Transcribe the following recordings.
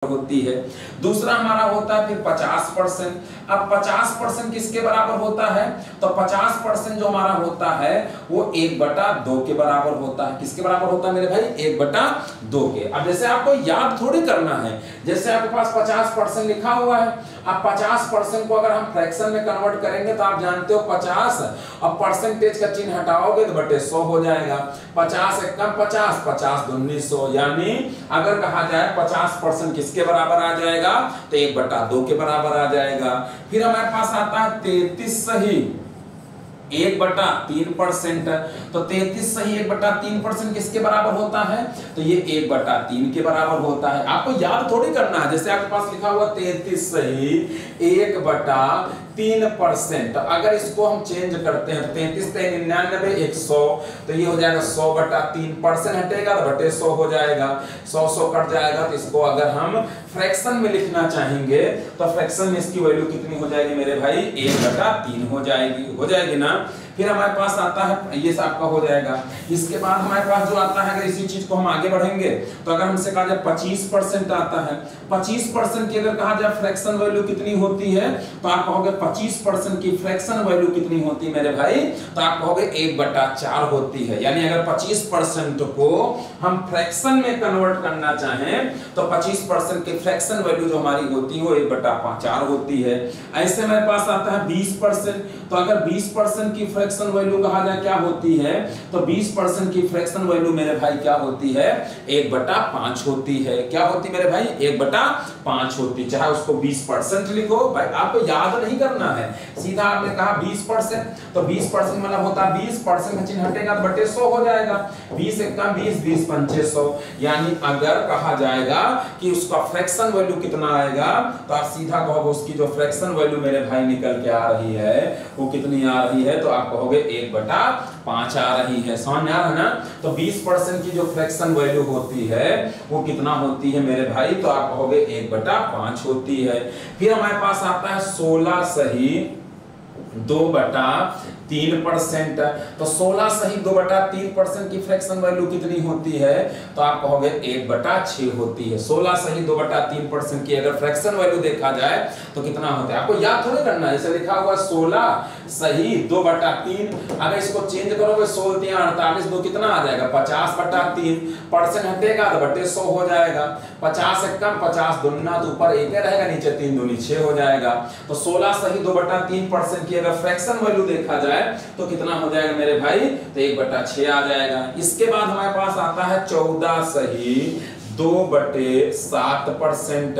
होती है। दूसरा हमारा होता है फिर 50%। अब 50% किसके बराबर होता है? तो 50% जो हमारा होता है वो 1/2 के बराबर होता है। किसके बराबर होता है मेरे भाई? 1/2 के। अब जैसे आपको याद थोड़ी करना है, जैसे आपके पास 50% लिखा हुआ है, अब 50% को अगर हम फ्रैक्शन में कन्वर्ट करेंगे तो आप जानते हो 50, अब परसेंटेज का चिन्ह हटाओगे तो बटे 100 हो जाएगा। 50 एकम 50, 50 दूनी 100, यानी अगर कहा जाए 50% किसके बराबर आ जाएगा? तो 1/2 के बराबर आ जाएगा। फिर हमारे पास आता है 33 सही 1/3%। तो 33 सही 1/3% किसके बराबर होता है? तो ये 1/3 के बराबर होता है। आपको याद थोड़ी करना है, जैसे आपके पास लिखा हुआ 33 सही 1/3%। अगर इसको हम चेंज करते हैं तो 33 3 99 100, तो ये हो जाएगा 100/3%, हटेगा तो बटे 100 हो जाएगा। 100 कट जाएगा, तो इसको अगर हम फ्रैक्शन में लिखना चाहेंगे तो फ्रैक्शन में इसकी वैल्यू कितनी हो जाएगी मेरे भाई? 1/3 हो जाएगी ना। फिर हमारे पास आता है, ये आपका हो जाएगा। इसके बाद हमारे पास जो आता है, अगर इसी चीज को हम आगे बढ़ेंगे तो अगर हमसे कहा जाए 25% आता है, 25% की अगर कहा जाए फ्रैक्शन वैल्यू कितनी होती है, तो आप कहोगे 25% की फ्रैक्शन वैल्यू कितनी होती है मेरे भाई? तो आप कहोगे 1/4 होती है। यानी अगर 25% को हम फ्रैक्शन में कन्वर्ट करना चाहें तो 25% की फ्रैक्शन वैल्यू जो हमारी होती है वो 1/4 होती है। ऐसे मेरे पास आता है 20%। तो अगर 20% की फ्रैक्शन वैल्यू कहा जाए क्या होती है, तो 20% की फ्रैक्शन वैल्यू मेरे भाई क्या होती है? 1/5 होती है। क्या होती मेरे भाई? 1/5 होती। चाहे उसको 20% लिखो भाई, आपको याद नहीं करना है, सीधा आपने कहा 20%, तो 20% मतलब होता है 20% का चिन्ह हटेगा तो बटे 100 हो जाएगा। 20 एकम 20, 20 पंचे 100। यानी अगर कहा जाएगा कि उसका फ्रैक्शन वैल्यू कितना आएगा, तो आप सीधा कहोगे उसकी जो फ्रैक्शन वैल्यू मेरे भाई निकल के आ रही है वो कितनी आ रही है? तो आप कहोगे 1/5 आ रही है। समझ में आ रहा है ना? तो 20% की जो फ्रैक्शन वैल्यू होती है वो कितना होती है मेरे भाई? तो आप कहोगे 1/5 होती है। फिर हमारे पास आता है 16 सही 2/3%। तो 16 सही 2/3% की फ्रैक्शन वैल्यू कितनी होती है? तो आप कहोगे 1/6 होती है। 16 सही 2/3% की अगर फ्रैक्शन वैल्यू देखा जाए तो कितना होता है? आपको याद थोड़ी करना है, जैसे लिखा हुआ 16 सही 2/3, अगर इसको चेंज करोगे 16 3 48, 2 कितना आ जाएगा? 50/3, परसेंट हटेगा तो बटे 100 हो जाएगा। 50 एकम 50 दूना, तो ऊपर 1 रहेगा, नीचे 3 दूनी 6 हो जाएगा। तो 16 सही 2/3% की अगर फ्रैक्शन वैल्यू देखा जाए तो कितना हो जाएगा मेरे भाई? तो 1/6 आ जाएगा। इसके बाद हमारे पास आता है 14 सही 2/7%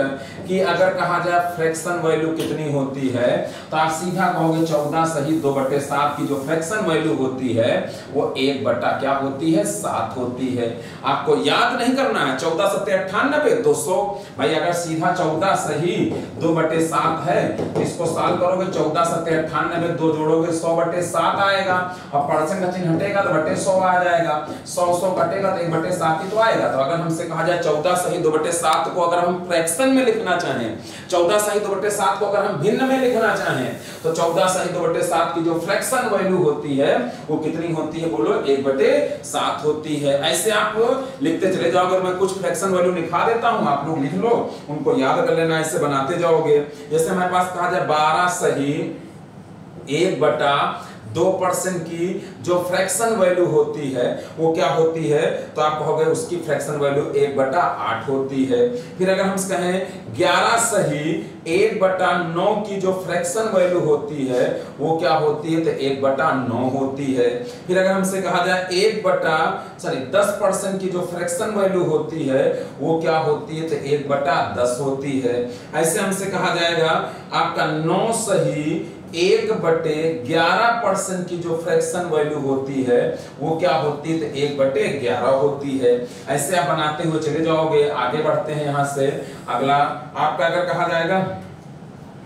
की अगर कहा जाए फ्रैक्शन वैल्यू कितनी होती है, तो आप सीधा कहोगे 14 सही 2/7 की जो फ्रैक्शन वैल्यू होती है वो 1/क्या होती है? 7 होती है। आपको याद नहीं करना है। 14 7 98 200 भाई, अगर सीधा 14 सही 2/7 है तो इसको सॉल्व करोगे 14 7 98, 2 जोड़ोगे 100/7 आएगा, और परसेंट का चिन्ह हटेगा तो बटे 100 आ जाएगा। 100 कटेगा तो 1/7 ही तो आएगा। तो अगर हमसे कहा जाए 14 सही 2/7 को अगर हम फ्रैक्शन में लिखना चाहें, 14 सही 2/7 को अगर हम भिन्न में लिखना चाहें, तो 14 सही 2/7 की जो फ्रैक्शन वैल्यू होती है वो कितनी होती है? बोलो 1/7 होती है। ऐसे आप लिखते चले जाओगे। मैं कुछ फ्रैक्शन वैल्यू लिखा देता हूं, आप लोग लिख लो, उनको याद कर लेना, ऐसे बनाते जाओगे। जैसे हमारे पास कहा जाए 12 सही 1/2% की जो फ्रैक्शन वैल्यू होती है वो क्या होती है? तो आप कहोगे उसकी फ्रैक्शन वैल्यू 1/8 होती है। फिर अगर हम कहें 11 सही 1/9 की जो फ्रैक्शन वैल्यू होती है वो क्या होती है? तो 1/9 होती है। फिर अगर हमसे कहा जाए 10% की जो फ्रैक्शन वैल्यू होती है वो क्या होती है? तो 1/10 होती है। ऐसे हमसे कहा जाएगा आपका 9 सही 1/11% की जो फ्रैक्शन वैल्यू होती है वो क्या होती है? तो 1/11 होती है। ऐसे आप बनाते हुए चले जाओगे। आगे बढ़ते हैं यहां से। अगला आपका अगर कहा जाएगा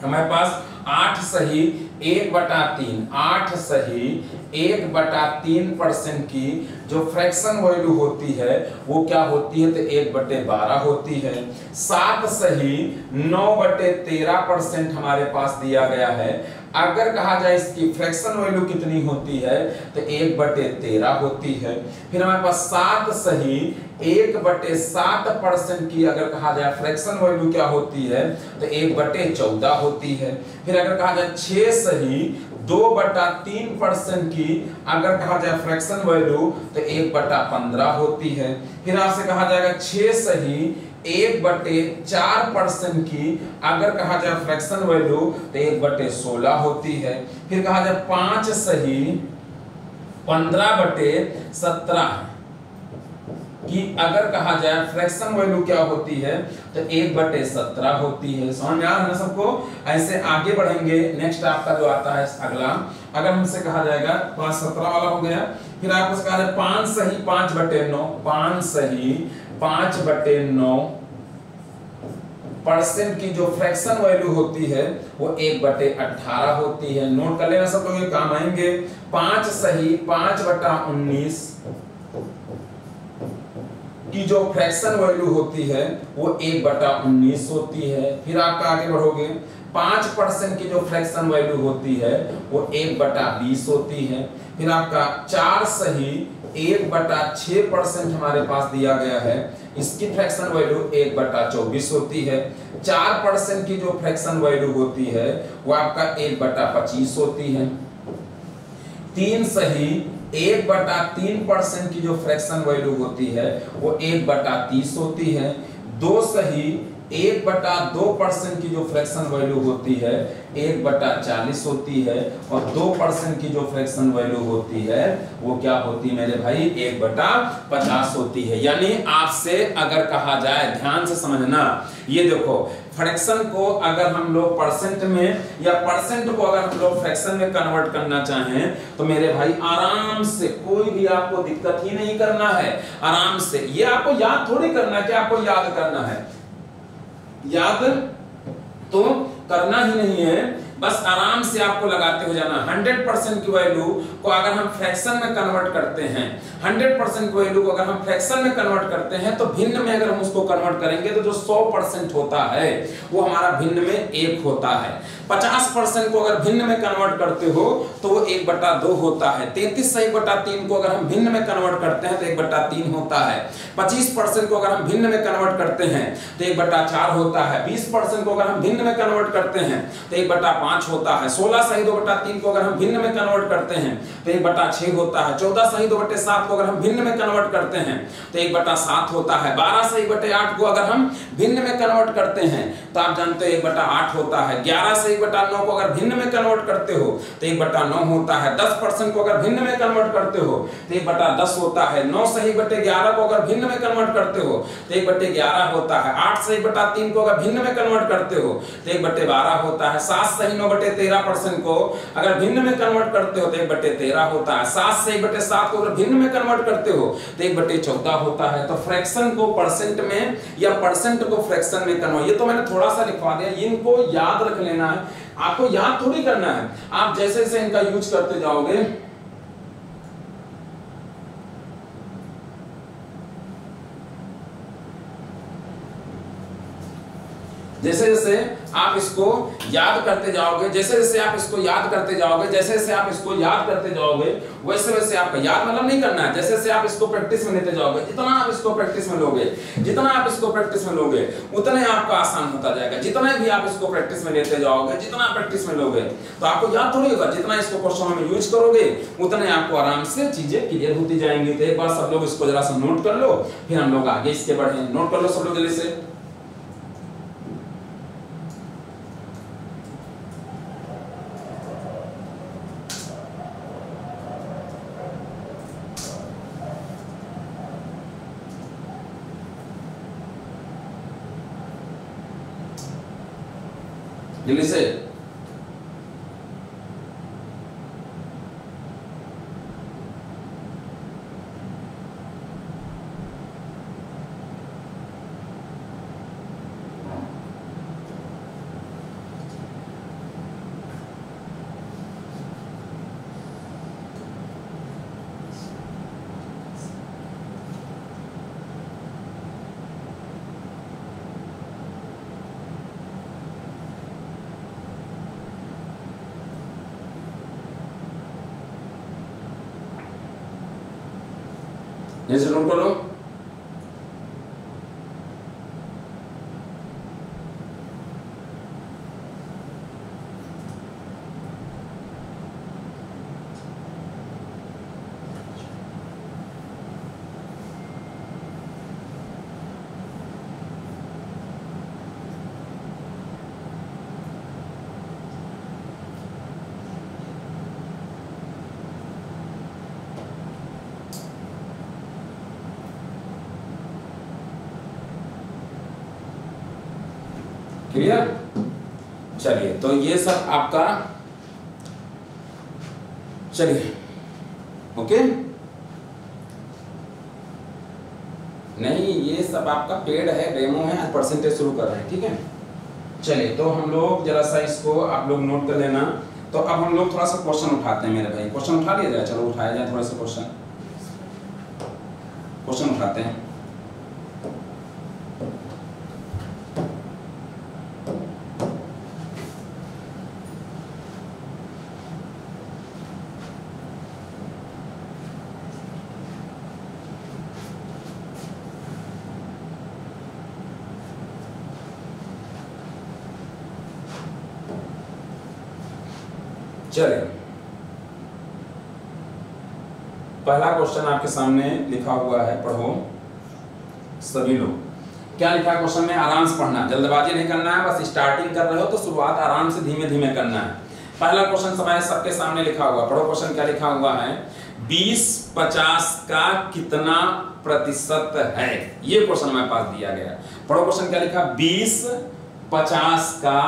हमारे पास 8 सही 1/3, 8 सही 1/3% की जो फ्रैक्शन वैल्यू होती है वो क्या होती है, तो 1/12 होती है। साथ सही 9/13% हमारे पास दिया गया है। अगर कहा जाए इसकी फ्रैक्शन वैल्यू कितनी होती है, तो 1/13 होती है। फिर हमारे पास 7 सही 1/7% की अगर कहा जाए फ्रैक्शन वैल्यू क्या होती है, तो 1/14 होती है। फिर अगर कहा जाए 6 सही 2/3% की अगर कहा जाए फ्रैक्शन वैल्यू, तो 1/15 होती है। फिर आपसे कहा जाएगा 6 सही 1/4% की अगर कहा जाए फ्रैक्शन वैल्यू, तो 1/16 होती है। फिर कहा जाए 5 सही 15/17 कि अगर कहा जाए फ्रैक्शन वैल्यू क्या होती है, तो 1/17 होती है। समझ में आ रहा है ना सबको? ऐसे आगे बढ़ेंगे। नेक्स्ट आपका जो आता है अगला, अगर हमसे कहा जाएगा 5/17 वाला हो गया। फिर आपको कहा जाए 5 सही 5/9, 5 सही 5/9 परसेंट की जो फ्रैक्शन वैल्यू होती है वो 1/18 होती है। नोट कर लेना सब लोग, ये काम आएंगे। 5 सही 5/19 की जो फ्रैक्शन वैल्यू होती है वो 1/19 होती है। फिर आपका आगे बढ़ोगे, 5% की जो फ्रैक्शन वैल्यू होती है वो 1/20 होती है। फिर आपका 4 सही 1/6% हमारे पास दिया गया है, इसकी फ्रैक्शन वैल्यू 1/24 होती है। 4% की जो फ्रैक्शन वैल्यू होती है वो आपका 1/25 होती है। 3 सही 1/3% की जो फ्रैक्शन वैल्यू होती है वो 1/30 होती है। 2 सही 1/2% की जो फ्रैक्शन वैल्यू होती है 1/40 होती है। और 2% की जो फ्रैक्शन वैल्यू होती है वो क्या होती है मेरे भाई, 1/50 होती है। यानी आपसे अगर कहा जाए, ध्यान से समझना, ये देखो फ्रैक्शन को अगर हम लोग परसेंट में या परसेंट को अगर हम लोग फ्रैक्शन में कन्वर्ट करना चाहें तो मेरे भाई आराम से, कोई भी आपको दिक्कत ही नहीं करना है, आराम से। ये आपको याद थोड़ी करना है कि आपको याद करना है, याद तो करना ही नहीं है, बस आराम से आपको लगाते हो जाना। 100% की वैल्यू को अगर हम फ्रैक्शन में कन्वर्ट करते हैं, 100% की वैल्यू को अगर हम फ्रैक्शन में कन्वर्ट करते हैं तो भिन्न में अगर हम उसको कन्वर्ट करेंगे तो जो 100% होता है वो हमारा भिन्न में 1 होता है। 50% को अगर भिन्न में कन्वर्ट करते हो तो वो 1/2 होता है। 33 से 1/3 को अगर हम भिन्न में कन्वर्ट करते हैं तो 1/3 होता है। 25% को अगर हम भिन्न में कन्वर्ट करते हैं तो 1/4 होता है। 20% को अगर हम भिन्न में कन्वर्ट करते हैं तो 1/5 होता है। 16 सही 2/3 को अगर हम भिन्न में कन्वर्ट करते हैं तो 1/6 होता है। 14 सही 2/7 को अगर हम भिन्न में कन्वर्ट करते हैं तो 1/7 होता है। 12 सही 1/8 को अगर हम भिन्न में कन्वर्ट करते हैं तो आप जानते हो 1/8 होता है। 11 से 1/9 को अगर भिन्न में कन्वर्ट करते हो तो 1/9 होता है। 10% को अगर भिन्न में कन्वर्ट करते हो तो 1/10 होता है। 9 से 1/11 को अगर भिन्न में कन्वर्ट करते हो तो 1/11 होता है। 8 से 1/3 को अगर भिन्न में कन्वर्ट करते हो तो 1/12 होता है। 7 से 9/13% को अगर भिन्न में कन्वर्ट करते हो तो 1/13 होता है। 7 से 1/7 को अगर भिन्न में कन्वर्ट करते हो तो 1/14 होता है। तो फ्रैक्शन को परसेंट में या परसेंट को फ्रैक्शन में कन्वर्ट, ये तो मैंने थोड़ा सा लिखवा दिया, इनको याद रख लेना है, आपको याद थोड़ी करना है। आप जैसे जैसे इनका यूज करते जाओगे जैसे जैसे आप इसको याद करते जाओगे, जैसे जैसे आप इसको याद करते जाओगे, जैसे जैसे आप इसको याद करते जाओगे वैसे वैसे आपका याद मतलब नहीं करना है, जैसे जैसे आप इसको प्रैक्टिस में लेते जाओगे, जितना आप इसको प्रैक्टिस में लोगे, जितना आप इसको प्रैक्टिस में लोगे उतना आपका आसान होता जाएगा। जितना भी आप इसको प्रैक्टिस में लेते जाओगे, जितना प्रैक्टिस में लोगे तो आपको याद थोड़ी होगा, जितना इसको क्वेश्चन में यूज करोगे उतने आपको आराम से चीजें क्लियर होती जाएंगी। तो एक बार सब लोग इसको जरा सा नोट कर लो, फिर हम लोग आगे इसके बढ़े। नोट कर लो सब लोग जल्दी से। जल्दी से जैसे नोट कर लो। क्लियर? चलिए, तो ये सब आपका, चलिए ओके, नहीं ये सब आपका पेड है, डेमो है, आज परसेंटेज शुरू कर रहे हैं, ठीक है। चलिए, तो हम लोग जरा सा इसको आप लोग नोट कर लेना। तो अब हम लोग थोड़ा सा क्वेश्चन उठाते हैं मेरे भाई, क्वेश्चन उठा लिया जाए, चलो उठाया जाए थोड़ा सा क्वेश्चन उठाते हैं। चलिए, पहला क्वेश्चन आपके सामने लिखा हुआ है, पढ़ो सभी लोग। क्या लिखा है क्वेश्चन में? आराम से पढ़ना, जल्दबाजी नहीं करना है, बस स्टार्टिंग कर रहे हो तो शुरुआत आराम से धीमे धीमे करना है। पहला क्वेश्चन समय सबके सामने लिखा हुआ, पढ़ो क्वेश्चन क्या लिखा हुआ है। 20-50 का कितना प्रतिशत है? ये क्वेश्चन हमारे पास दिया गया। पढ़ो क्वेश्चन क्या लिखा, 20-50 का